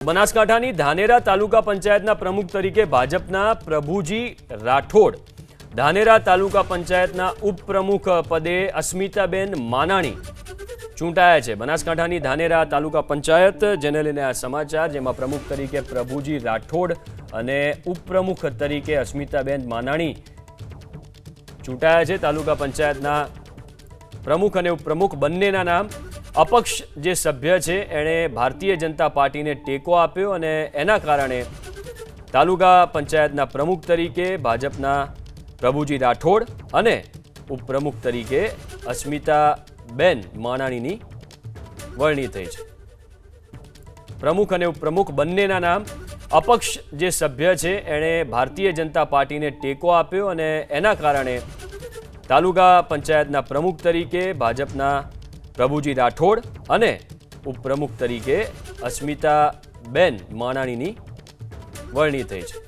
બનાસકાંઠાની ધાનેરા તાલુકા પંચાયતના પ્રમુખ તરીકે ભાજપના પ્રભુજી રાઠોડ, ધાનેરા તાલુકા પંચાયતના ઉપપ્રમુખ પદે અસ્મિતાબેન માનાણી ચૂંટાયા છે। બનાસકાંઠાની ધાનેરા તાલુકા પંચાયત જેને લઈને આ સમાચાર, જેમાં પ્રમુખ તરીકે પ્રભુજી રાઠોડ અને ઉપપ્રમુખ તરીકે અસ્મિતાબેન માનાણી ચૂંટાયા છે। તાલુકા પંચાયતના પ્રમુખ અને ઉપપ્રમુખ બંનેના નામ अपक्ष जे सभ्य है एणे भारतीय जनता पार्टी ने टेको आप्यो अने एना कारणे तालुका पंचायतना प्रमुख तरीके भाजपना प्रभुजी राठोड अने उपप्रमुख तरीके अस्मिताबेन मानाणीनी वरणी थई छे। प्रमुख अने उपप्रमुख बंनेना नाम अपक्ष जे सभ्य है एणे भारतीय जनता पार्टी ने टेको आप्यो अने एना कारणे तालुका पंचायतना प्रमुख तरीके भाजपना प्रभुजी राठोड अने उपप्रमुख तरीके अस्मिताबेन मानाणीनी वरणी थई छे।